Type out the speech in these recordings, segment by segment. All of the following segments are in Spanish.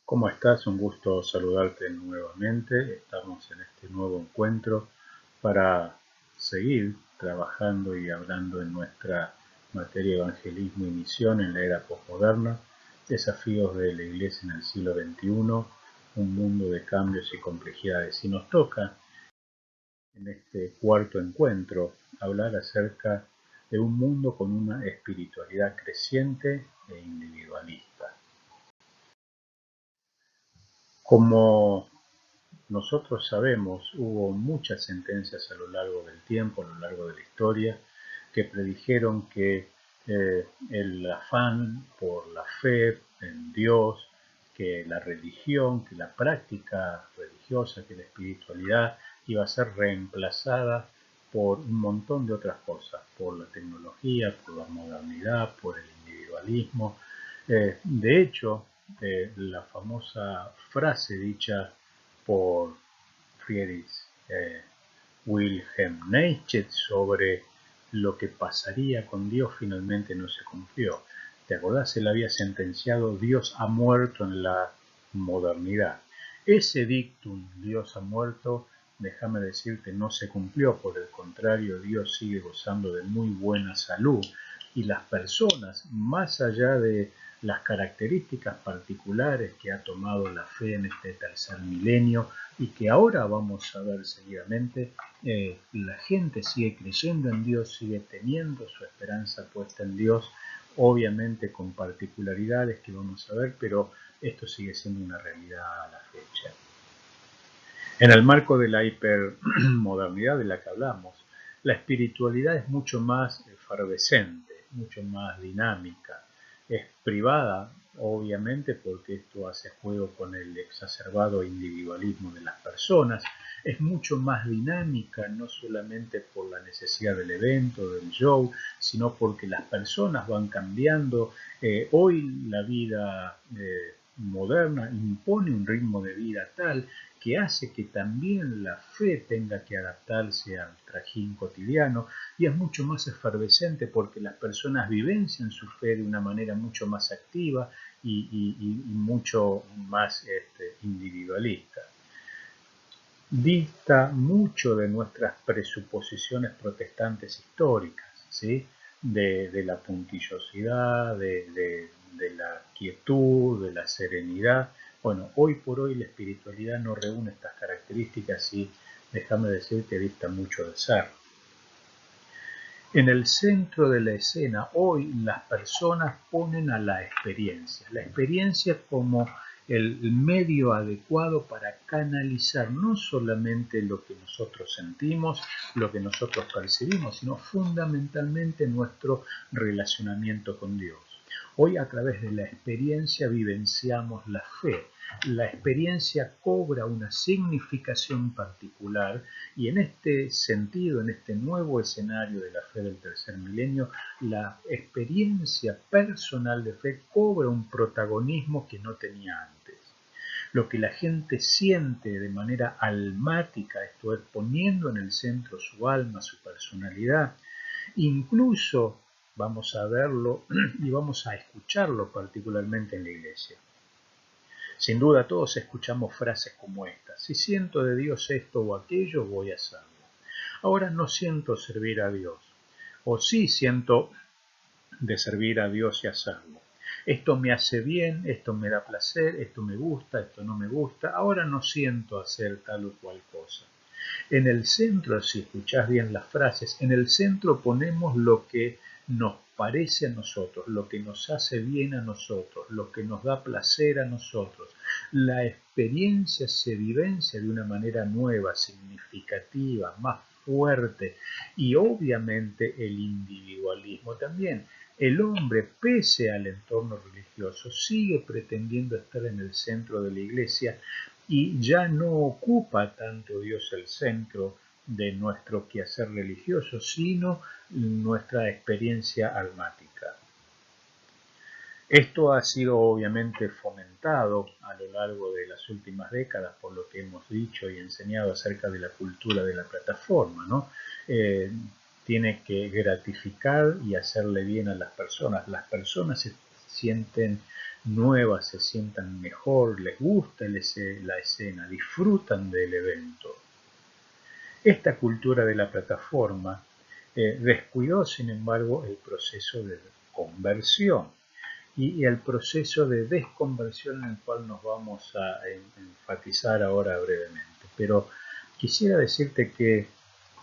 ¿Cómo estás? Un gusto saludarte nuevamente. Estamos en este nuevo encuentro para seguir trabajando y hablando en nuestra materia de evangelismo y misión en la era posmoderna, desafíos de la Iglesia en el siglo XXI, un mundo de cambios y complejidades. Y nos toca en este cuarto encuentro hablar acerca de un mundo con una espiritualidad creciente e individualista. Como nosotros sabemos, hubo muchas sentencias a lo largo del tiempo, a lo largo de la historia, que predijeron que el afán por la fe en Dios, que la religión, que la práctica religiosa, que la espiritualidad iba a ser reemplazada por un montón de otras cosas, por la tecnología, por la modernidad, por el individualismo. De hecho, la famosa frase dicha por Friedrich Wilhelm Nietzsche sobre lo que pasaría con Dios finalmente no se cumplió. ¿Te acordás? Él había sentenciado Dios ha muerto en la modernidad. Ese dictum, Dios ha muerto, déjame decirte, no se cumplió. Por el contrario, Dios sigue gozando de muy buena salud y las personas, más allá de las características particulares que ha tomado la fe en este tercer milenio y que ahora vamos a ver seguidamente, la gente sigue creyendo en Dios, sigue teniendo su esperanza puesta en Dios, obviamente con particularidades que vamos a ver, pero esto sigue siendo una realidad a la fecha. En el marco de la hipermodernidad de la que hablamos, la espiritualidad es mucho más efervescente, mucho más dinámica. Es privada, obviamente, porque esto hace juego con el exacerbado individualismo de las personas. Es mucho más dinámica, no solamente por la necesidad del evento, del show, sino porque las personas van cambiando. Hoy la vida moderna impone un ritmo de vida tal que hace que también la fe tenga que adaptarse al trajín cotidiano y es mucho más efervescente porque las personas vivencian su fe de una manera mucho más activa y mucho más individualista. Dista mucho de nuestras presuposiciones protestantes históricas, ¿sí? de la puntillosidad, de la quietud, de la serenidad. Bueno, hoy por hoy la espiritualidad no reúne estas características y déjame decir que dista mucho de ser. En el centro de la escena, hoy las personas ponen a la experiencia como el medio adecuado para canalizar no solamente lo que nosotros sentimos, lo que nosotros percibimos, sino fundamentalmente nuestro relacionamiento con Dios. Hoy a través de la experiencia vivenciamos la fe. La experiencia cobra una significación particular y en este sentido, en este nuevo escenario de la fe del tercer milenio, la experiencia personal de fe cobra un protagonismo que no tenía antes. Lo que la gente siente de manera almática, esto es, poniendo en el centro su alma, su personalidad, incluso vamos a verlo y vamos a escucharlo particularmente en la iglesia. Sin duda todos escuchamos frases como esta: si siento de Dios esto o aquello, voy a hacerlo. Ahora no siento servir a Dios, o sí siento de servir a Dios y hacerlo. Esto me hace bien, esto me da placer, esto me gusta, esto no me gusta, ahora no siento hacer tal o cual cosa. En el centro, si escuchás bien las frases, en el centro ponemos lo que nos parece a nosotros, lo que nos hace bien a nosotros, lo que nos da placer a nosotros. La experiencia se vivencia de una manera nueva, significativa, más fuerte y obviamente el individualismo también. El hombre, pese al entorno religioso, sigue pretendiendo estar en el centro de la iglesia y ya no ocupa tanto Dios el centro de nuestro quehacer religioso, sino nuestra experiencia almática. Esto ha sido obviamente fomentado a lo largo de las últimas décadas por lo que hemos dicho y enseñado acerca de la cultura de la plataforma, ¿no? Tiene que gratificar y hacerle bien a las personas. Las personas se sienten nuevas se sientan mejor, les gusta la escena, disfrutan del evento. Esta cultura de la plataforma descuidó, sin embargo, el proceso de conversión y el proceso de desconversión en el cual nos vamos a enfatizar ahora brevemente. Pero quisiera decirte que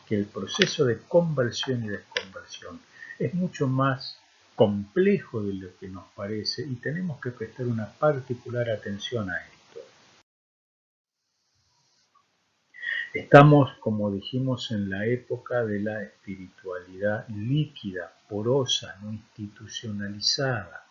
el proceso de conversión y desconversión es mucho más complejo de lo que nos parece y tenemos que prestar una particular atención a esto. Estamos, como dijimos, en la época de la espiritualidad líquida, porosa, no institucionalizada.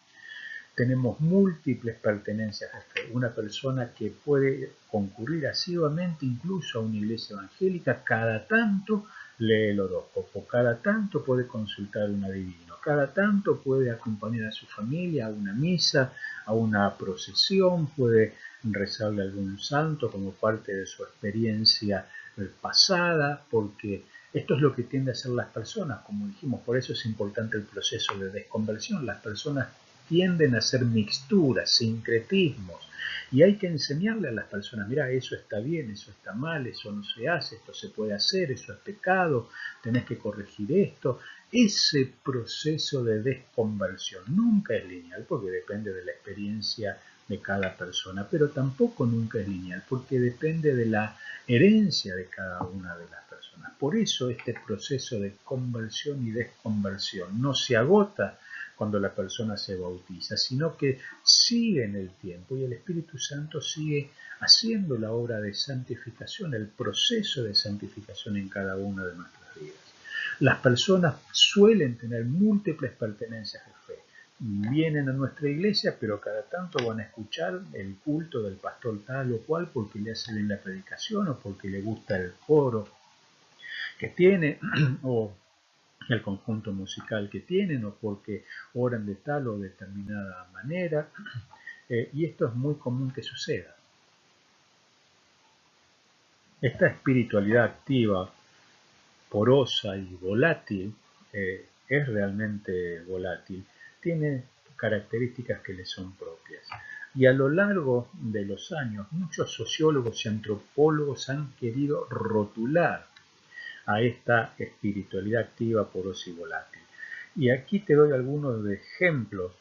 Tenemos múltiples pertenencias a fe. Una persona que puede concurrir asiduamente incluso a una iglesia evangélica, cada tanto lee el horóscopo, cada tanto puede consultar un adivino, cada tanto puede acompañar a su familia a una misa, a una procesión, puede rezarle a algún santo como parte de su experiencia pasada, porque esto es lo que tiende a hacer las personas, como dijimos, por eso es importante el proceso de desconversión. Las personas tienden a hacer mixturas, sincretismos, y hay que enseñarle a las personas, mira, eso está bien, eso está mal, eso no se hace, esto se puede hacer, eso es pecado, tenés que corregir esto. Ese proceso de desconversión nunca es lineal porque depende de la experiencia de cada persona, pero tampoco nunca es lineal porque depende de la herencia de cada una de las personas. Por eso este proceso de conversión y desconversión no se agota cuando la persona se bautiza, sino que sigue en el tiempo y el Espíritu Santo sigue haciendo la obra de santificación, el proceso de santificación en cada una de nuestras vidas. Las personas suelen tener múltiples pertenencias de fe. Vienen a nuestra iglesia, pero cada tanto van a escuchar el culto del pastor tal o cual porque le hace bien la predicación o porque le gusta el coro que tiene o el conjunto musical que tienen o porque oran de tal o determinada manera. Y esto es muy común que suceda. Esta espiritualidad activa, porosa y volátil, es realmente volátil, tiene características que le son propias. Y a lo largo de los años, muchos sociólogos y antropólogos han querido rotular a esta espiritualidad activa, porosa y volátil. Y aquí te doy algunos ejemplos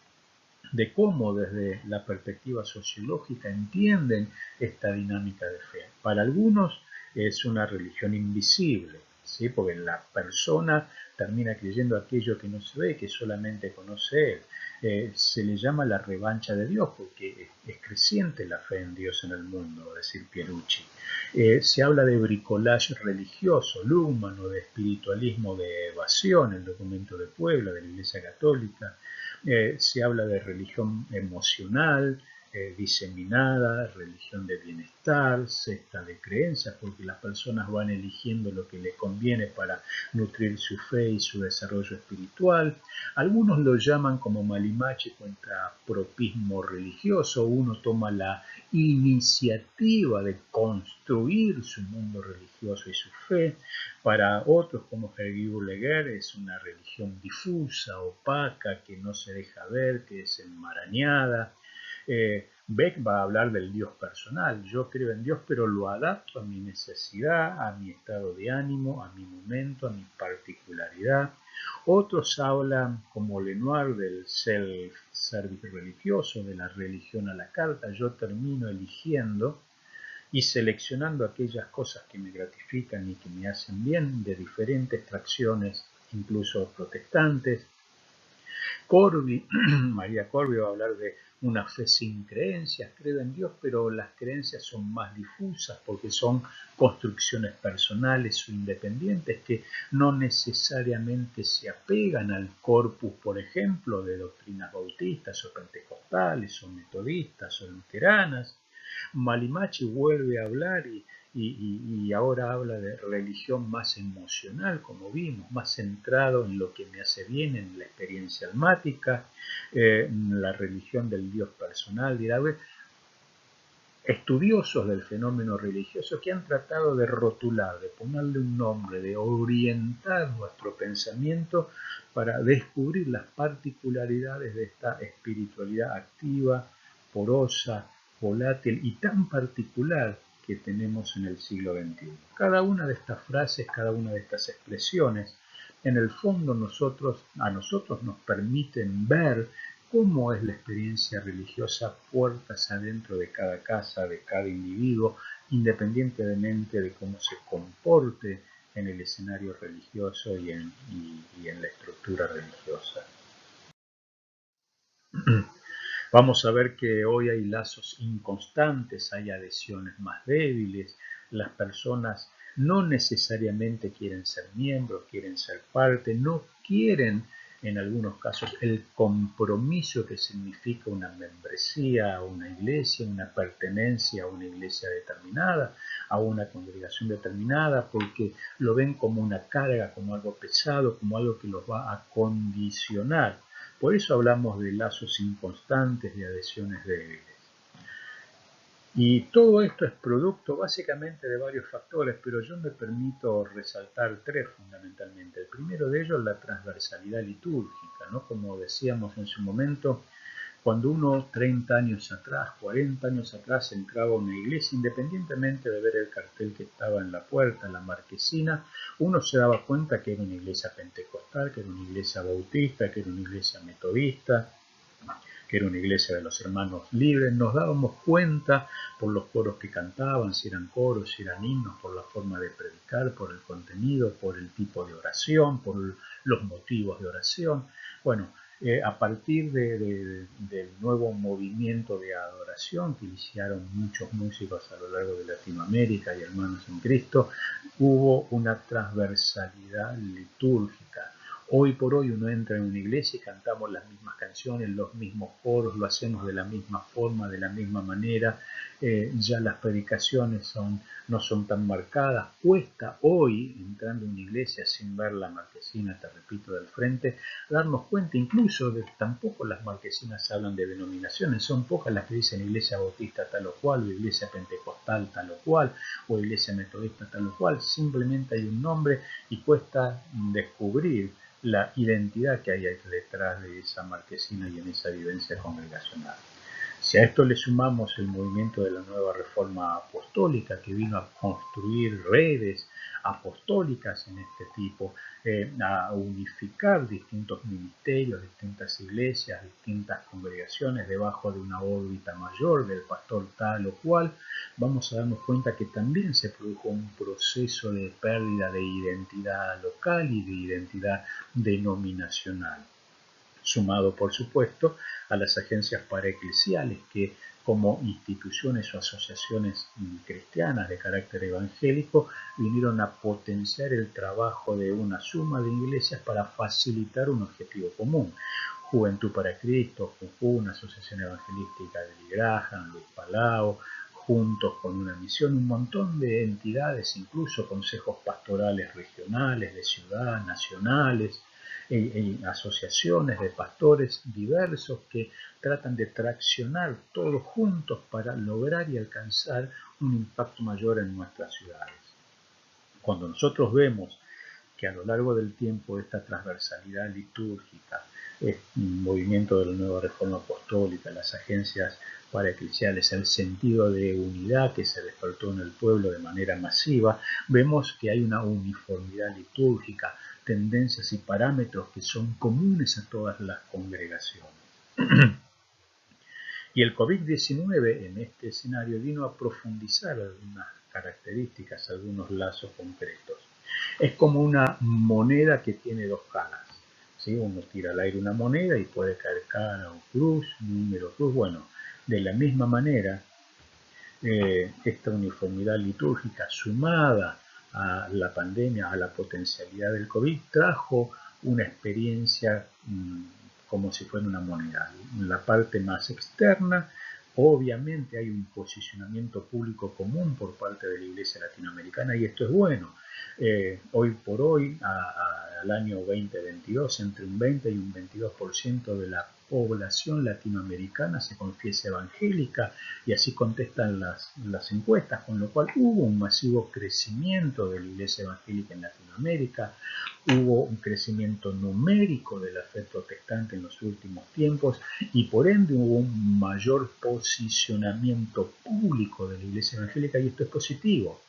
de cómo desde la perspectiva sociológica entienden esta dinámica de fe. Para algunos es una religión invisible, ¿sí? Porque la persona termina creyendo aquello que no se ve, que solamente conoce él. Se le llama la revancha de Dios porque es creciente la fe en Dios en el mundo, va a decir Pierucci. Se habla de bricolage religioso, Luhmann, o de espiritualismo de evasión, el documento de Puebla de la Iglesia Católica. Se habla de religión emocional, diseminada, religión de bienestar, secta de creencias, porque las personas van eligiendo lo que les conviene para nutrir su fe y su desarrollo espiritual. Algunos lo llaman como Malimachi contra propismo religioso. Uno toma la iniciativa de construir su mundo religioso y su fe. Para otros, como Hergé Leger, es una religión difusa, opaca, que no se deja ver, que es enmarañada. Beck va a hablar del Dios personal. Yo creo en Dios, pero lo adapto a mi necesidad, a mi estado de ánimo, a mi momento, a mi particularidad. Otros hablan, como Lenoir, del self-service religioso, de la religión a la carta. Yo termino eligiendo y seleccionando aquellas cosas que me gratifican y que me hacen bien de diferentes tracciones, incluso protestantes. María Corby va a hablar de una fe sin creencias, creo en Dios, pero las creencias son más difusas porque son construcciones personales o independientes que no necesariamente se apegan al corpus, por ejemplo, de doctrinas bautistas o pentecostales o metodistas o luteranas. Malimachi vuelve a hablar y ahora habla de religión más emocional, como vimos, más centrado en lo que me hace bien, en la experiencia almática, la religión del Dios personal, dirá. Estudiosos del fenómeno religioso que han tratado de rotular, de ponerle un nombre, de orientar nuestro pensamiento para descubrir las particularidades de esta espiritualidad activa, porosa, volátil y tan particular que tenemos en el siglo XXI. Cada una de estas frases, cada una de estas expresiones, en el fondo a nosotros nos permiten ver cómo es la experiencia religiosa puertas adentro de cada casa, de cada individuo, independientemente de cómo se comporte en el escenario religioso y en la estructura religiosa. Vamos a ver que hoy hay lazos inconstantes, hay adhesiones más débiles, las personas no necesariamente quieren ser miembros, quieren ser parte, no quieren en algunos casos el compromiso que significa una membresía a una iglesia, una pertenencia a una iglesia determinada, a una congregación determinada, porque lo ven como una carga, como algo pesado, como algo que los va a condicionar. Por eso hablamos de lazos inconstantes, de adhesiones débiles. Y todo esto es producto básicamente de varios factores, pero yo me permito resaltar tres fundamentalmente. El primero de ellos, la transversalidad litúrgica, ¿no? Como decíamos en su momento, cuando uno 30 años atrás, 40 años atrás entraba a una iglesia, independientemente de ver el cartel que estaba en la puerta, en la marquesina, uno se daba cuenta que era una iglesia pentecostal, que era una iglesia bautista, que era una iglesia metodista, que era una iglesia de los hermanos libres. Nos dábamos cuenta por los coros que cantaban, si eran coros, si eran himnos, por la forma de predicar, por el contenido, por el tipo de oración, por los motivos de oración. Bueno, a partir del nuevo movimiento de adoración que iniciaron muchos músicos a lo largo de Latinoamérica y hermanos en Cristo, hubo una transversalidad litúrgica. Hoy por hoy uno entra en una iglesia y cantamos las mismas canciones, los mismos coros, lo hacemos de la misma forma, de la misma manera. Ya las predicaciones no son tan marcadas. Cuesta hoy, entrando en una iglesia sin ver la marquesina, te repito, del frente, darnos cuenta incluso de que tampoco las marquesinas hablan de denominaciones. Son pocas las que dicen iglesia bautista tal o cual, o iglesia pentecostal tal o cual, o iglesia metodista tal o cual. Simplemente hay un nombre y cuesta descubrir la identidad que hay detrás de esa marquesina y en esa vivencia congregacional. Si a esto le sumamos el movimiento de la nueva reforma apostólica que vino a construir redes apostólicas en este tipo, a unificar distintos ministerios, distintas iglesias, distintas congregaciones debajo de una órbita mayor del pastor tal o cual, vamos a darnos cuenta que también se produjo un proceso de pérdida de identidad local y de identidad denominacional, sumado por supuesto a las agencias paraeclesiales que como instituciones o asociaciones cristianas de carácter evangélico vinieron a potenciar el trabajo de una suma de iglesias para facilitar un objetivo común. Juventud para Cristo, JUJU, una asociación evangelística de Billy Graham, Luis Palau, Juntos con una Misión, un montón de entidades, incluso consejos pastorales regionales, de ciudad, nacionales, asociaciones de pastores diversos que tratan de traccionar todos juntos para lograr y alcanzar un impacto mayor en nuestras ciudades. Cuando nosotros vemos que a lo largo del tiempo esta transversalidad litúrgica, el movimiento de la nueva reforma apostólica, las agencias paraeclesiales, el sentido de unidad que se despertó en el pueblo de manera masiva, vemos que hay una uniformidad litúrgica, tendencias y parámetros que son comunes a todas las congregaciones. Y el COVID-19 en este escenario vino a profundizar algunas características, algunos lazos concretos. Es como una moneda que tiene dos caras, ¿sí? Uno tira al aire una moneda y puede caer cara o cruz, número cruz. Bueno, de la misma manera, esta uniformidad litúrgica sumada a la pandemia, a la potencialidad del COVID, trajo una experiencia como si fuera una moneda. En la parte más externa, obviamente hay un posicionamiento público común por parte de la Iglesia Latinoamericana y esto es bueno. Hoy por hoy, al año 2022, entre un 20 y un 22% de la población latinoamericana se confiesa evangélica, y así contestan las encuestas, con lo cual hubo un masivo crecimiento de la iglesia evangélica en Latinoamérica, hubo un crecimiento numérico de la fe protestante en los últimos tiempos, y por ende hubo un mayor posicionamiento público de la iglesia evangélica, y esto es positivo.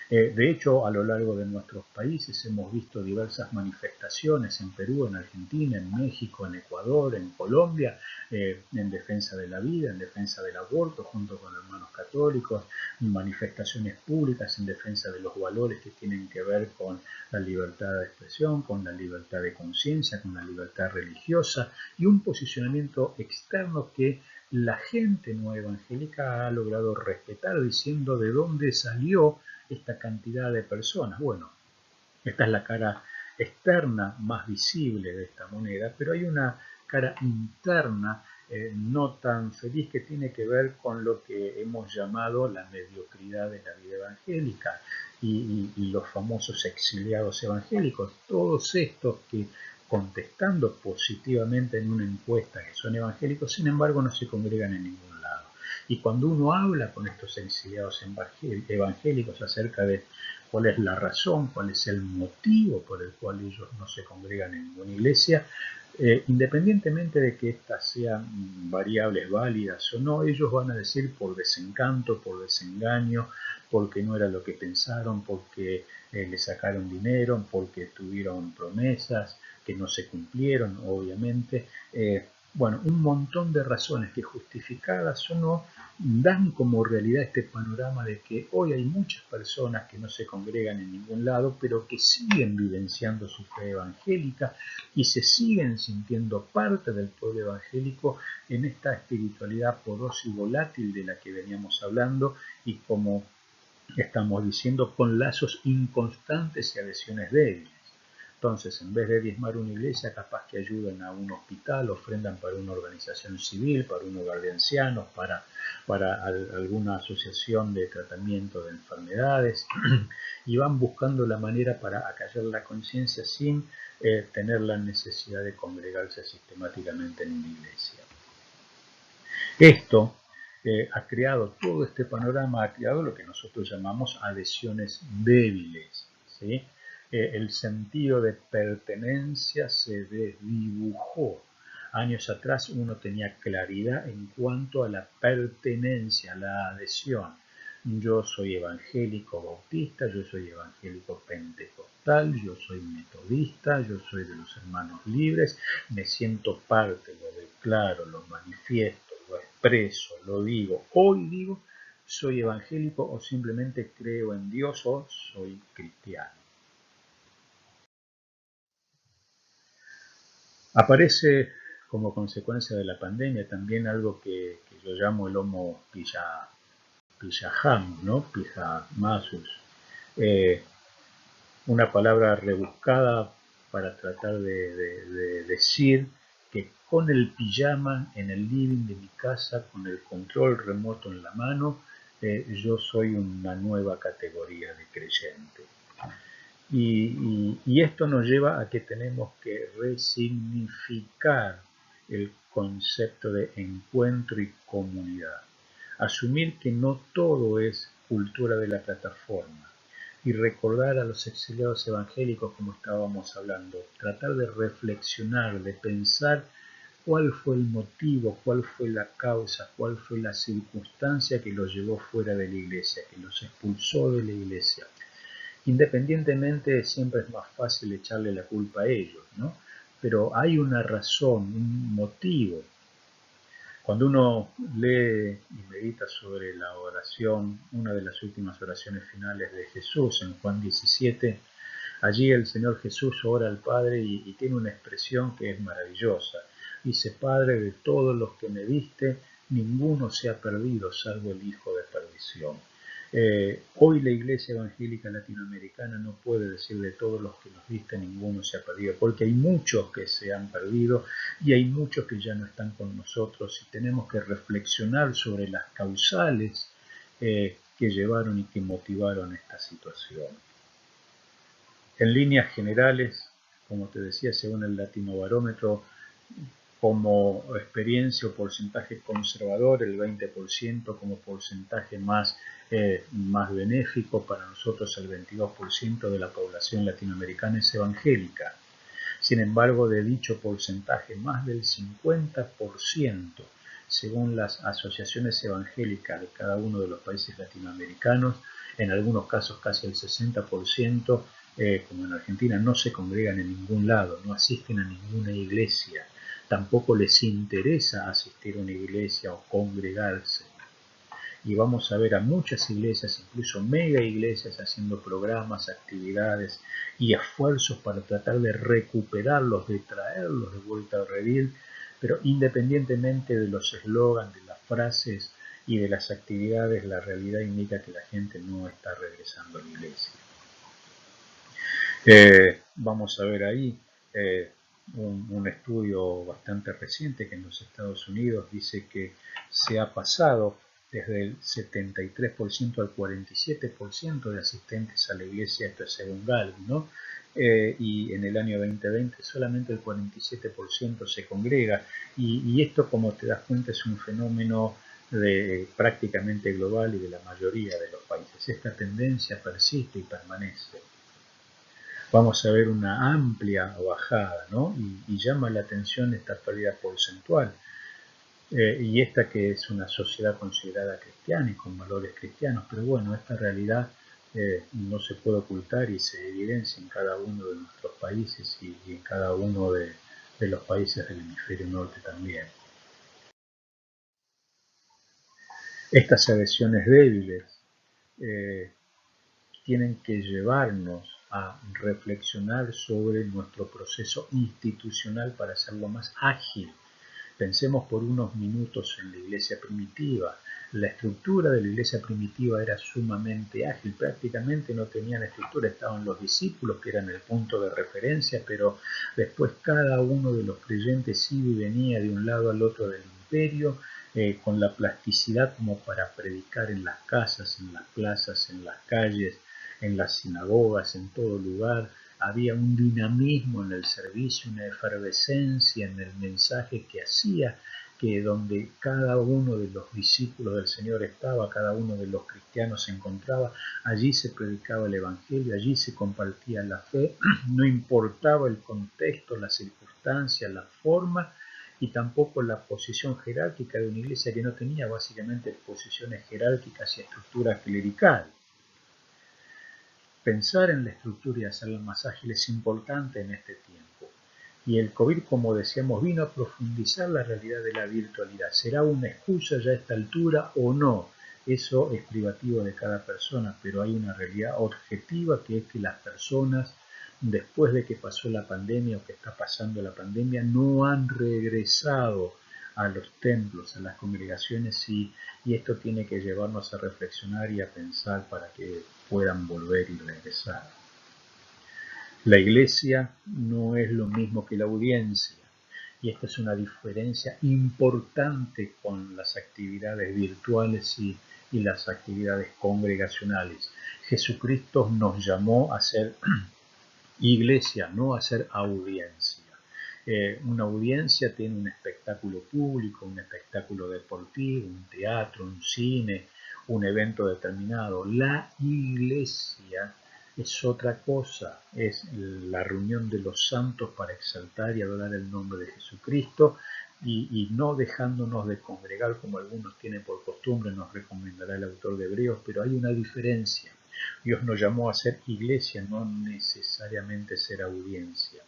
De hecho, a lo largo de nuestros países hemos visto diversas manifestaciones en Perú, en Argentina, en México, en Ecuador, en Colombia, en defensa de la vida, en defensa del aborto, junto con hermanos católicos, manifestaciones públicas en defensa de los valores que tienen que ver con la libertad de expresión, con la libertad de conciencia, con la libertad religiosa, y un posicionamiento externo que la gente no evangélica ha logrado respetar, diciendo de dónde salió esta cantidad de personas. Bueno, esta es la cara externa más visible de esta moneda, pero hay una cara interna no tan feliz, que tiene que ver con lo que hemos llamado la mediocridad de la vida evangélica y los famosos exiliados evangélicos. Todos estos que, contestando positivamente en una encuesta que son evangélicos, sin embargo no se congregan en ningún lado. Y cuando uno habla con estos exiliados evangélicos acerca de cuál es la razón, cuál es el motivo por el cual ellos no se congregan en ninguna iglesia, independientemente de que estas sean variables válidas o no, ellos van a decir por desencanto, por desengaño, porque no era lo que pensaron, porque le sacaron dinero, porque tuvieron promesas que no se cumplieron, obviamente. Bueno, un montón de razones que, justificadas o no, dan como realidad este panorama de que hoy hay muchas personas que no se congregan en ningún lado, pero que siguen vivenciando su fe evangélica y se siguen sintiendo parte del pueblo evangélico en esta espiritualidad porosa y volátil de la que veníamos hablando, y, como estamos diciendo, con lazos inconstantes y adhesiones débiles. Entonces, en vez de diezmar una iglesia, capaz que ayudan a un hospital, ofrendan para una organización civil, para un hogar de ancianos, para alguna asociación de tratamiento de enfermedades, y van buscando la manera para acallar la conciencia sin tener la necesidad de congregarse sistemáticamente en una iglesia. Esto ha creado, todo este panorama ha creado lo que nosotros llamamos adhesiones débiles, ¿sí? El sentido de pertenencia se desdibujó. Años atrás uno tenía claridad en cuanto a la pertenencia, la adhesión. Yo soy evangélico bautista, yo soy evangélico pentecostal, yo soy metodista, yo soy de los hermanos libres, me siento parte, lo declaro, lo manifiesto, lo expreso, lo digo. Hoy digo, soy evangélico, o simplemente creo en Dios, o soy cristiano. Aparece como consecuencia de la pandemia también algo que yo llamo el homo pijaham, ¿no? Pijamasus. Una palabra rebuscada para tratar de decir que con el pijama en el living de mi casa, con el control remoto en la mano, yo soy una nueva categoría de creyente. Y esto nos lleva a que tenemos que resignificar el concepto de encuentro y comunidad. Asumir que no todo es cultura de la plataforma, y recordar a los exiliados evangélicos, como estábamos hablando, tratar de reflexionar, de pensar cuál fue el motivo, cuál fue la causa, cuál fue la circunstancia que los llevó fuera de la iglesia, que los expulsó de la iglesia. Independientemente, siempre es más fácil echarle la culpa a ellos, ¿no? Pero hay una razón, un motivo. Cuando uno lee y medita sobre la oración, una de las últimas oraciones finales de Jesús en Juan 17, allí el Señor Jesús ora al Padre y tiene una expresión que es maravillosa. Dice: Padre, de todos los que me diste, ninguno se ha perdido, salvo el hijo de perdición. Hoy la Iglesia Evangélica Latinoamericana no puede decir: de todos los que nos diste, ninguno se ha perdido, porque hay muchos que se han perdido y hay muchos que ya no están con nosotros, y tenemos que reflexionar sobre las causales que llevaron y que motivaron esta situación. En líneas generales, como te decía, según el Latino Barómetro, como experiencia o porcentaje conservador, el 20% como porcentaje más benéfico. Para nosotros el 22% de la población latinoamericana es evangélica. Sin embargo, de dicho porcentaje, más del 50%, según las asociaciones evangélicas de cada uno de los países latinoamericanos, en algunos casos casi el 60%, como en Argentina, no se congregan en ningún lado, no asisten a ninguna iglesia, tampoco les interesa asistir a una iglesia o congregarse. Y vamos a ver a muchas iglesias, incluso mega iglesias, haciendo programas, actividades y esfuerzos para tratar de recuperarlos, de traerlos de vuelta al redil, pero independientemente de los eslogans, de las frases y de las actividades, la realidad indica que la gente no está regresando a la iglesia. Vamos a ver ahí un estudio bastante reciente que en los Estados Unidos dice que se ha pasado desde el 73% al 47% de asistentes a la iglesia, esto es según Gallup, ¿no? Y en el año 2020 solamente el 47% se congrega, y esto, como te das cuenta, es un fenómeno prácticamente global y de la mayoría de los países. Esta tendencia persiste y permanece. Vamos a ver una amplia bajada, ¿no? Y llama la atención esta pérdida porcentual. Y esta que es una sociedad considerada cristiana y con valores cristianos, pero bueno, esta realidad no se puede ocultar y se evidencia en cada uno de nuestros países y en cada uno de los países del hemisferio norte también. Estas adhesiones débiles tienen que llevarnos a reflexionar sobre nuestro proceso institucional para hacerlo más ágil. Pensemos por unos minutos en la iglesia primitiva. La estructura de la iglesia primitiva era sumamente ágil, prácticamente no tenían estructura, estaban los discípulos que eran el punto de referencia, pero después cada uno de los creyentes iba y venía de un lado al otro del imperio, con la plasticidad como para predicar en las casas, en las plazas, en las calles, en las sinagogas, en todo lugar. Había un dinamismo en el servicio, una efervescencia en el mensaje que hacía que donde cada uno de los discípulos del Señor estaba, cada uno de los cristianos se encontraba, allí se predicaba el Evangelio, allí se compartía la fe, no importaba el contexto, las circunstancias, la forma, y tampoco la posición jerárquica de una iglesia que no tenía básicamente posiciones jerárquicas y estructura clerical. Pensar en la estructura y hacerla más ágil es importante en este tiempo. Y el COVID, como decíamos, vino a profundizar la realidad de la virtualidad. ¿Será una excusa ya a esta altura o no? Eso es privativo de cada persona, pero hay una realidad objetiva, que es que las personas, después de que pasó la pandemia o que está pasando la pandemia, no han regresado a los templos, a las congregaciones, y esto tiene que llevarnos a reflexionar y a pensar para que puedan volver y regresar. La iglesia no es lo mismo que la audiencia, y esta es una diferencia importante con las actividades virtuales y las actividades congregacionales. Jesucristo nos llamó a ser iglesia, no a ser audiencia. Una audiencia tiene un espectáculo público, un espectáculo deportivo, un teatro, un cine, un evento determinado. La iglesia es otra cosa, es la reunión de los santos para exaltar y adorar el nombre de Jesucristo, y no dejándonos de congregar como algunos tienen por costumbre, nos recomendará el autor de Hebreos, pero hay una diferencia. Dios nos llamó a ser iglesia, no necesariamente ser audiencia.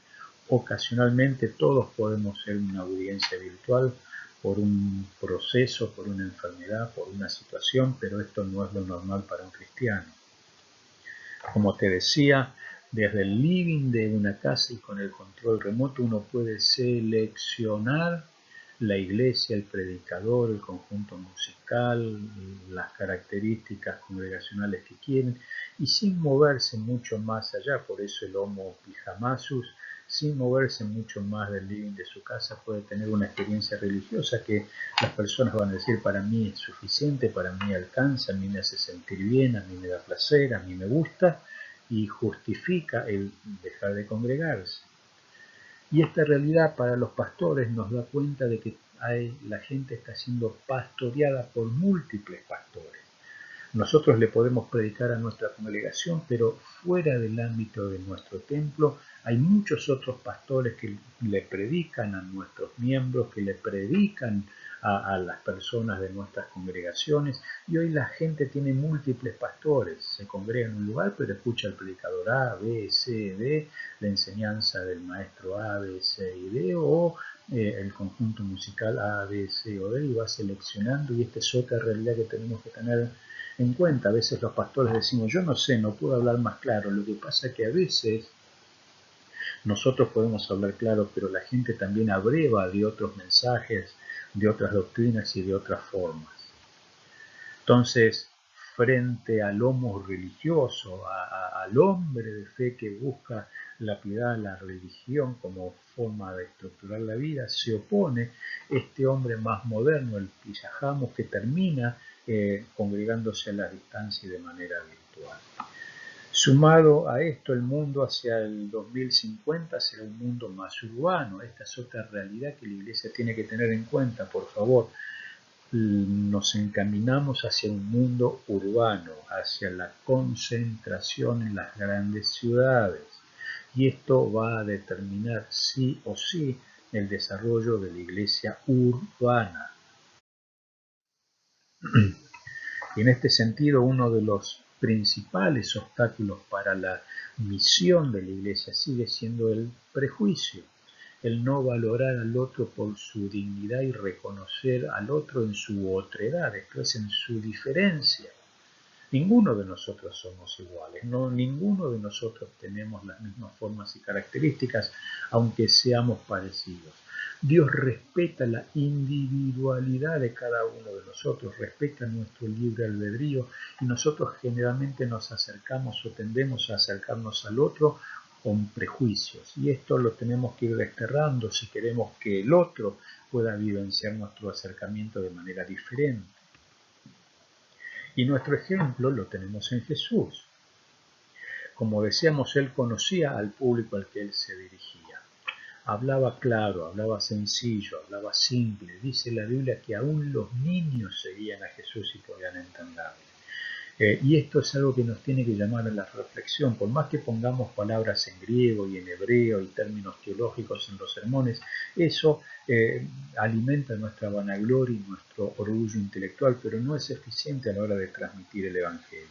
Ocasionalmente todos podemos ser una audiencia virtual por un proceso, por una enfermedad, por una situación, pero esto no es lo normal para un cristiano. Como te decía, desde el living de una casa y con el control remoto uno puede seleccionar la iglesia, el predicador, el conjunto musical, las características congregacionales que quieren, y sin moverse mucho más allá. Por eso el homo pijamasus, sin moverse mucho más del living de su casa, puede tener una experiencia religiosa que las personas van a decir: para mí es suficiente, para mí alcanza, a mí me hace sentir bien, a mí me da placer, a mí me gusta, y justifica el dejar de congregarse. Y esta realidad para los pastores nos da cuenta de que la gente está siendo pastoreada por múltiples pastores. Nosotros le podemos predicar a nuestra congregación, pero fuera del ámbito de nuestro templo hay muchos otros pastores que le predican a nuestros miembros, que le predican a las personas de nuestras congregaciones, y hoy la gente tiene múltiples pastores, se congrega en un lugar pero escucha al predicador A, B, C, D, la enseñanza del maestro A, B, C y D, o el conjunto musical A, B, C o D, y va seleccionando, y esta es otra realidad que tenemos que tener en cuenta. A veces los pastores decimos, yo no sé, no puedo hablar más claro. Lo que pasa es que a veces nosotros podemos hablar claro, pero la gente también abreva de otros mensajes, de otras doctrinas y de otras formas. Entonces, frente al homo religioso, al hombre de fe que busca la piedad, la religión como forma de estructurar la vida, se opone este hombre más moderno, el Piyajamos, que termina congregándose a la distancia y de manera virtual. Sumado a esto, el mundo hacia el 2050 será un mundo más urbano. Esta es otra realidad que la Iglesia tiene que tener en cuenta, por favor. Nos encaminamos hacia un mundo urbano, hacia la concentración en las grandes ciudades. Y esto va a determinar sí o sí el desarrollo de la Iglesia urbana. Y en este sentido, uno de los principales obstáculos para la misión de la Iglesia sigue siendo el prejuicio, el no valorar al otro por su dignidad y reconocer al otro en su otredad, esto es, en su diferencia. Ninguno de nosotros somos iguales, no, ninguno de nosotros tenemos las mismas formas y características, aunque seamos parecidos. Dios respeta la individualidad de cada uno de nosotros, respeta nuestro libre albedrío, y nosotros generalmente nos acercamos o tendemos a acercarnos al otro con prejuicios, y esto lo tenemos que ir desterrando si queremos que el otro pueda vivenciar nuestro acercamiento de manera diferente. Y nuestro ejemplo lo tenemos en Jesús. Como decíamos, Él conocía al público al que Él se dirigía. Hablaba claro, hablaba sencillo, hablaba simple. Dice la Biblia que aún los niños seguían a Jesús y podían entenderlo. Y esto es algo que nos tiene que llamar a la reflexión. Por más que pongamos palabras en griego y en hebreo y términos teológicos en los sermones, eso alimenta nuestra vanagloria y nuestro orgullo intelectual, pero no es eficiente a la hora de transmitir el Evangelio.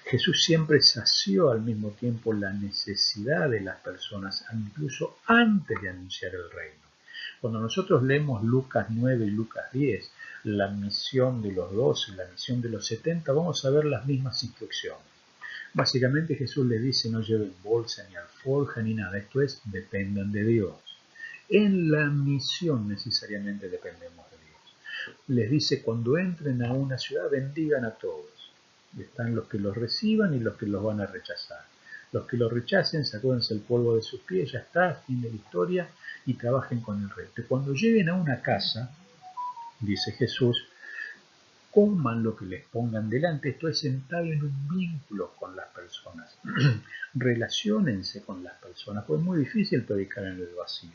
Jesús siempre sació al mismo tiempo la necesidad de las personas, incluso antes de anunciar el reino. Cuando nosotros leemos Lucas 9 y Lucas 10, la misión de los 12, la misión de los 70, vamos a ver las mismas instrucciones. Básicamente Jesús les dice, no lleven bolsa ni alforja ni nada, esto es, dependan de Dios. En la misión necesariamente dependemos de Dios. Les dice, cuando entren a una ciudad, bendigan a todos. Están los que los reciban y los que los van a rechazar. Los que los rechacen, sacúdense el polvo de sus pies, ya está, fin de la historia, y trabajen con el resto. Y cuando lleguen a una casa, dice Jesús, coman lo que les pongan delante, esto es, entablen un vínculo con las personas, relaciónense con las personas, pues es muy difícil predicar en el vacío.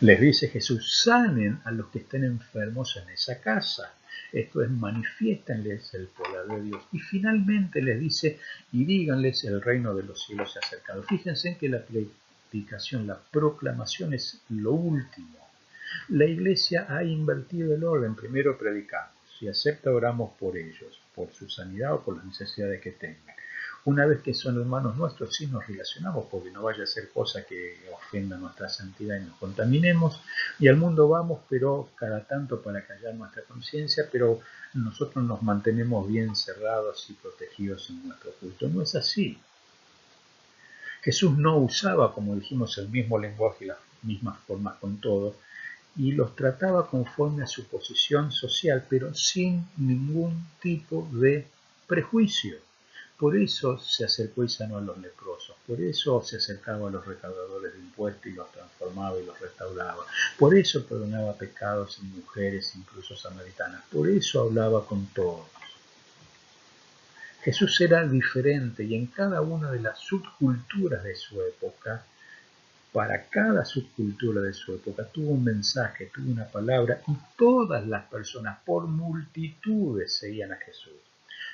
Les dice Jesús, sanen a los que estén enfermos en esa casa, esto es, manifiéstenles el poder de Dios. Y finalmente les dice, y díganles, el reino de los cielos se ha acercado. Fíjense que la predicación, la proclamación es lo último. La Iglesia ha invertido el orden. Primero predicamos, si acepta oramos por ellos, por su sanidad o por las necesidades que tengan. Una vez que son hermanos nuestros, sí nos relacionamos, porque no vaya a ser cosa que ofenda nuestra santidad y nos contaminemos. Y al mundo vamos, pero cada tanto para callar nuestra conciencia, pero nosotros nos mantenemos bien cerrados y protegidos en nuestro culto. No es así. Jesús no usaba, como dijimos, el mismo lenguaje y las mismas formas con todos, y los trataba conforme a su posición social, pero sin ningún tipo de prejuicio. Por eso se acercó y sanó a los leprosos, por eso se acercaba a los recaudadores de impuestos y los transformaba y los restauraba, por eso perdonaba pecados en mujeres, incluso samaritanas, por eso hablaba con todos. Jesús era diferente, y en cada una de las subculturas de su época para cada subcultura de su época, tuvo un mensaje, tuvo una palabra, y todas las personas, por multitudes, seguían a Jesús.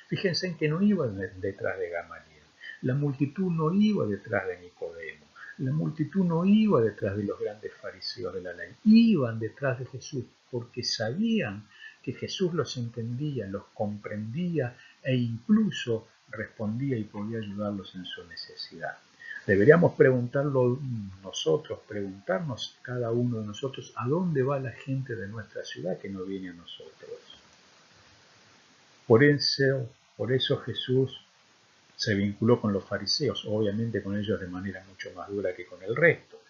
Fíjense en que no iban detrás de Gamaliel, la multitud no iba detrás de Nicodemo, la multitud no iba detrás de los grandes fariseos de la ley, iban detrás de Jesús porque sabían que Jesús los entendía, los comprendía e incluso respondía y podía ayudarlos en su necesidad. Deberíamos preguntarlo nosotros, preguntarnos cada uno de nosotros a dónde va la gente de nuestra ciudad que no viene a nosotros. Por eso Jesús se vinculó con los fariseos, obviamente con ellos de manera mucho más dura que con el resto,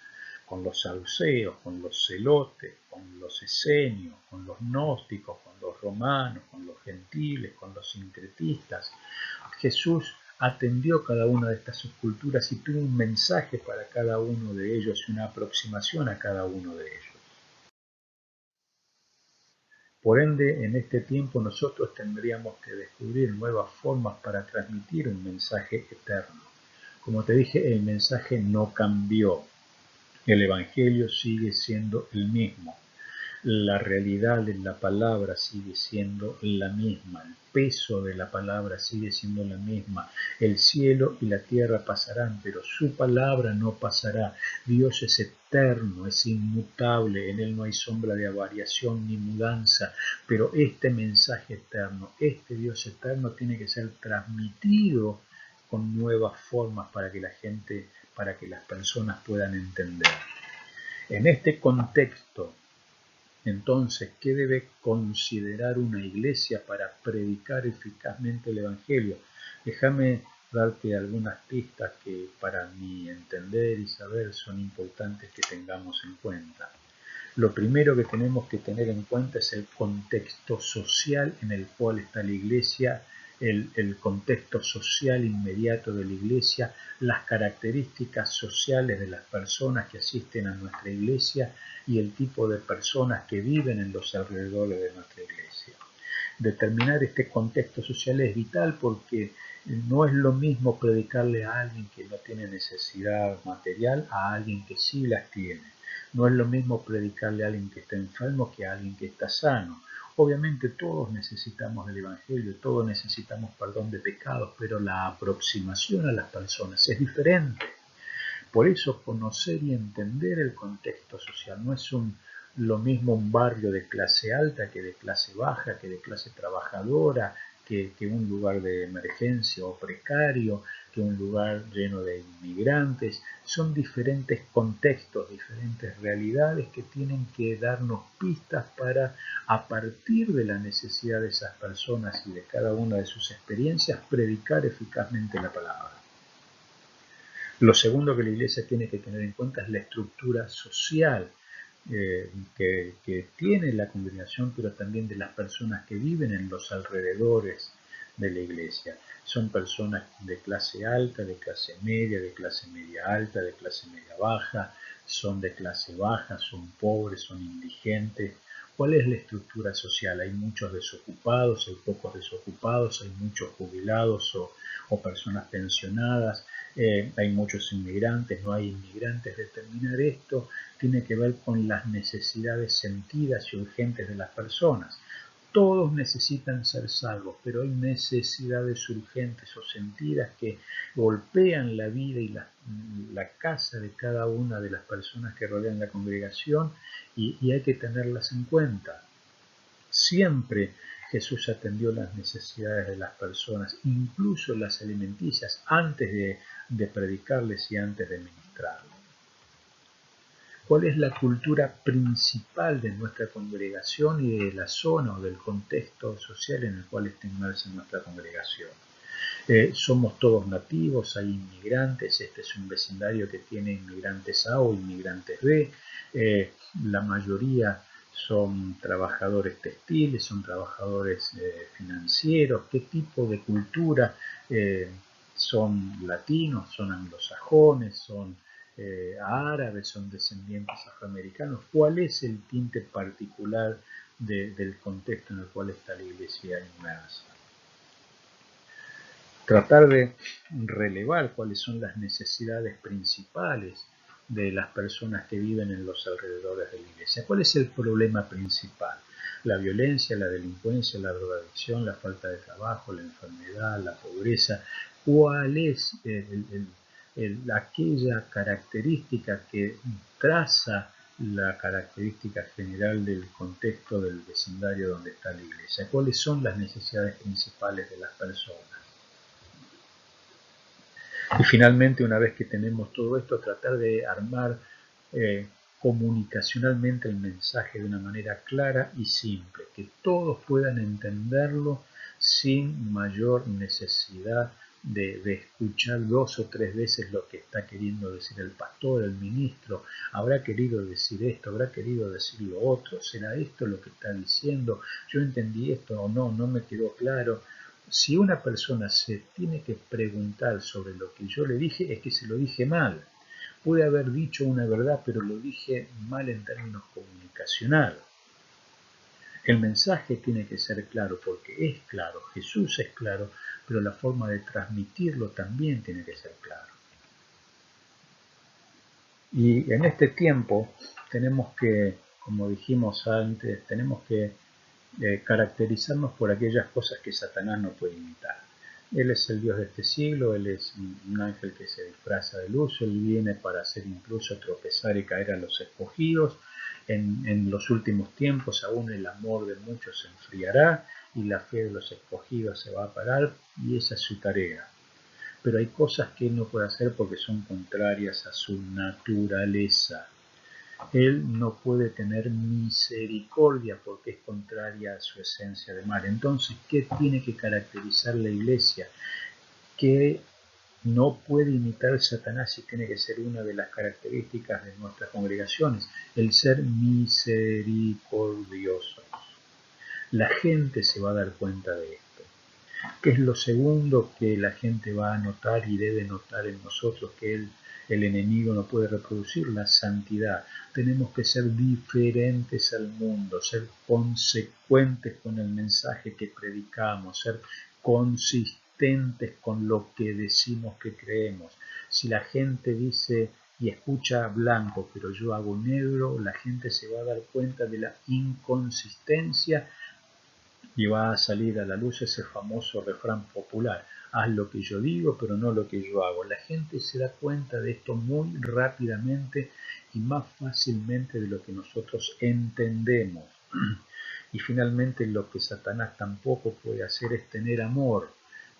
con los saduceos, con los celotes, con los esenios, con los gnósticos, con los romanos, con los gentiles, con los sincretistas. Jesús atendió cada una de estas subculturas y tuvo un mensaje para cada uno de ellos y una aproximación a cada uno de ellos. Por ende, en este tiempo nosotros tendríamos que descubrir nuevas formas para transmitir un mensaje eterno. Como te dije, el mensaje no cambió. El Evangelio sigue siendo el mismo. La realidad de la palabra sigue siendo la misma, el peso de la palabra sigue siendo la misma. El cielo y la tierra pasarán, pero su palabra no pasará. Dios es eterno, es inmutable, en él no hay sombra de variación ni mudanza, pero este mensaje eterno, este Dios eterno tiene que ser transmitido con nuevas formas para que la gente, para que las personas puedan entender. En este contexto, entonces, ¿qué debe considerar una iglesia para predicar eficazmente el Evangelio? Déjame darte algunas pistas que para mi entender y saber son importantes que tengamos en cuenta. Lo primero que tenemos que tener en cuenta es el contexto social en el cual está la iglesia, el contexto social inmediato de la iglesia, las características sociales de las personas que asisten a nuestra iglesia y el tipo de personas que viven en los alrededores de nuestra iglesia. Determinar este contexto social es vital porque no es lo mismo predicarle a alguien que no tiene necesidad material a alguien que sí las tiene. No es lo mismo predicarle a alguien que está enfermo que a alguien que está sano. Obviamente todos necesitamos del Evangelio, todos necesitamos perdón de pecados, pero la aproximación a las personas es diferente. Por eso conocer y entender el contexto social no es lo mismo un barrio de clase alta que de clase baja, que de clase trabajadora, que un lugar de emergencia o precario, que un lugar lleno de inmigrantes. Son diferentes contextos, diferentes realidades que tienen que darnos pistas para, a partir de la necesidad de esas personas y de cada una de sus experiencias, predicar eficazmente la palabra. Lo segundo que la iglesia tiene que tener en cuenta es la estructura social que tiene la congregación, pero también de las personas que viven en los alrededores de la iglesia. Son personas de clase alta, de clase media alta, de clase media baja, son de clase baja, son pobres, son indigentes. ¿Cuál es la estructura social? Hay muchos desocupados, hay pocos desocupados, hay muchos jubilados o personas pensionadas, hay muchos inmigrantes, no hay inmigrantes. Determinar esto tiene que ver con las necesidades sentidas y urgentes de las personas. Todos necesitan ser salvos, pero hay necesidades urgentes o sentidas que golpean la vida y la casa de cada una de las personas que rodean la congregación y hay que tenerlas en cuenta. Siempre Jesús atendió las necesidades de las personas, incluso las alimenticias, antes de predicarles y antes de ministrarles. ¿Cuál es la cultura principal de nuestra congregación y de la zona o del contexto social en el cual está inmersa nuestra congregación? Somos todos nativos, hay inmigrantes, este es un vecindario que tiene inmigrantes A o inmigrantes B, la mayoría son trabajadores textiles, son trabajadores financieros, qué tipo de cultura, son latinos, son anglosajones, son árabes, son descendientes afroamericanos. ¿Cuál es el tinte particular del contexto en el cual está la iglesia inmersa? Tratar de relevar cuáles son las necesidades principales de las personas que viven en los alrededores de la iglesia. ¿Cuál es el problema principal? La violencia, la delincuencia, la drogadicción, la falta de trabajo, la enfermedad, la pobreza. ¿Cuál es aquella característica que traza la característica general del contexto del vecindario donde está la iglesia? ¿Cuáles son las necesidades principales de las personas? Y finalmente, una vez que tenemos todo esto, tratar de armar comunicacionalmente el mensaje de una manera clara y simple, que todos puedan entenderlo sin mayor necesidad de escuchar 2 o 3 veces lo que está queriendo decir el pastor, el ministro. Habrá querido decir esto, habrá querido decir lo otro, ¿será esto lo que está diciendo? Yo entendí esto o no, no me quedó claro. Si una persona se tiene que preguntar sobre lo que yo le dije, es que se lo dije mal. Pude haber dicho una verdad, pero lo dije mal en términos comunicacionales. El mensaje tiene que ser claro porque es claro, Jesús es claro, pero la forma de transmitirlo también tiene que ser claro. Y en este tiempo tenemos que, como dijimos antes, tenemos que caracterizarnos por aquellas cosas que Satanás no puede imitar. Él es el Dios de este siglo, Él es un ángel que se disfraza de luz, Él viene para hacer incluso tropezar y caer a los escogidos. En los últimos tiempos aún el amor de muchos se enfriará y la fe de los escogidos se va a apagar, y esa es su tarea. Pero hay cosas que Él no puede hacer porque son contrarias a su naturaleza. Él no puede tener misericordia porque es contraria a su esencia de mal. Entonces, ¿qué tiene que caracterizar la iglesia? Que no puede imitar Satanás y tiene que ser una de las características de nuestras congregaciones, el ser misericordiosos. La gente se va a dar cuenta de esto. ¿Qué es lo segundo que la gente va a notar y debe notar en nosotros que el enemigo no puede reproducir? La santidad. Tenemos que ser diferentes al mundo, ser consecuentes con el mensaje que predicamos, ser consistentes con lo que decimos que creemos. Si la gente dice y escucha blanco, pero yo hago negro, la gente se va a dar cuenta de la inconsistencia y va a salir a la luz ese famoso refrán popular: haz lo que yo digo, pero no lo que yo hago. La gente se da cuenta de esto muy rápidamente y más fácilmente de lo que nosotros entendemos. Y finalmente, lo que Satanás tampoco puede hacer es tener amor,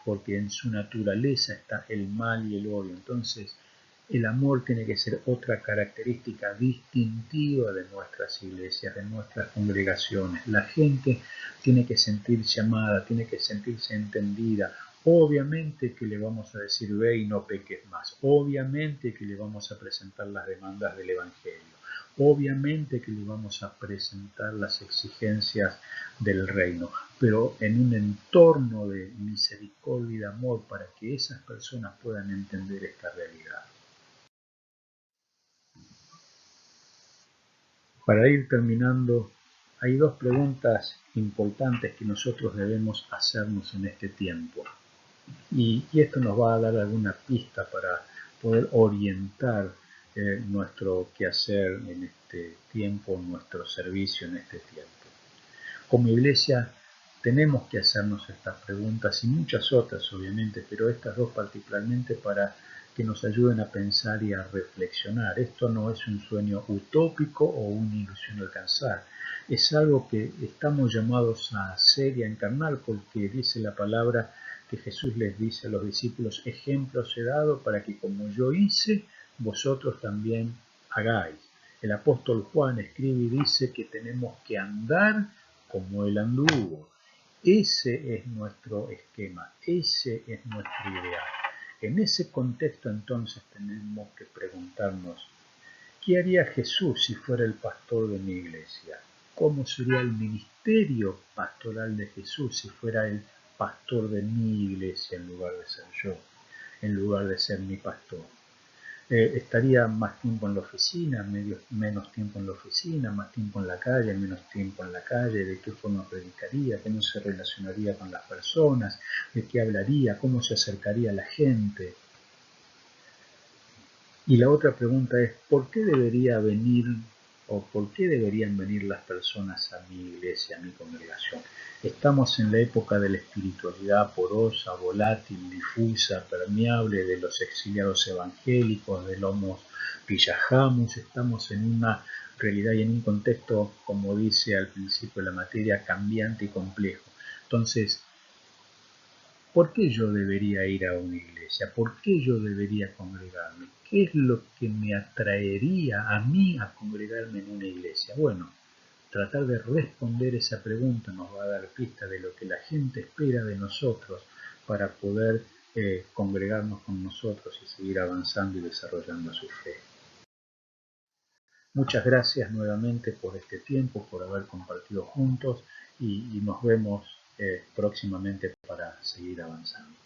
porque en su naturaleza está el mal y el odio. Entonces, el amor tiene que ser otra característica distintiva de nuestras iglesias, de nuestras congregaciones. La gente tiene que sentirse amada, tiene que sentirse entendida. Obviamente que le vamos a decir: ve y no peques más. Obviamente que le vamos a presentar las demandas del Evangelio. Obviamente que le vamos a presentar las exigencias del reino, pero en un entorno de misericordia y de amor, para que esas personas puedan entender esta realidad. Para ir terminando, hay 2 preguntas importantes que nosotros debemos hacernos en este tiempo. Y esto nos va a dar alguna pista para poder orientar nuestro quehacer en este tiempo, nuestro servicio en este tiempo. Como iglesia tenemos que hacernos estas preguntas y muchas otras, obviamente, pero estas 2 particularmente, para que nos ayuden a pensar y a reflexionar. Esto no es un sueño utópico o una ilusión alcanzar. Es algo que estamos llamados a hacer y a encarnar, porque dice la palabra que Jesús les dice a los discípulos: ejemplos he dado para que como yo hice, vosotros también hagáis. El apóstol Juan escribe y dice que tenemos que andar como Él anduvo. Ese es nuestro esquema, ese es nuestro ideal. En ese contexto, entonces, tenemos que preguntarnos: ¿qué haría Jesús si fuera el pastor de mi iglesia? ¿Cómo sería el ministerio pastoral de Jesús si fuera el pastor de mi iglesia en lugar de ser yo, en lugar de ser mi pastor? Estaría más tiempo en la oficina, menos tiempo en la oficina, más tiempo en la calle, menos tiempo en la calle. ¿De qué forma predicaría? ¿Cómo se relacionaría con las personas? ¿De qué hablaría? ¿Cómo se acercaría a la gente? Y la otra pregunta es, ¿por qué debería venir o por qué deberían venir las personas a mi iglesia, a mi congregación? Estamos en la época de la espiritualidad porosa, volátil, difusa, permeable, de los exiliados evangélicos, del Homo Pillajamus. Estamos en una realidad y en un contexto, como dice al principio de la materia, cambiante y complejo. Entonces, ¿por qué yo debería ir a una iglesia? ¿Por qué yo debería congregarme? ¿Qué es lo que me atraería a mí a congregarme en una iglesia? Bueno, tratar de responder esa pregunta nos va a dar pista de lo que la gente espera de nosotros para poder congregarnos con nosotros y seguir avanzando y desarrollando su fe. Muchas gracias nuevamente por este tiempo, por haber compartido juntos y nos vemos próximamente para seguir avanzando.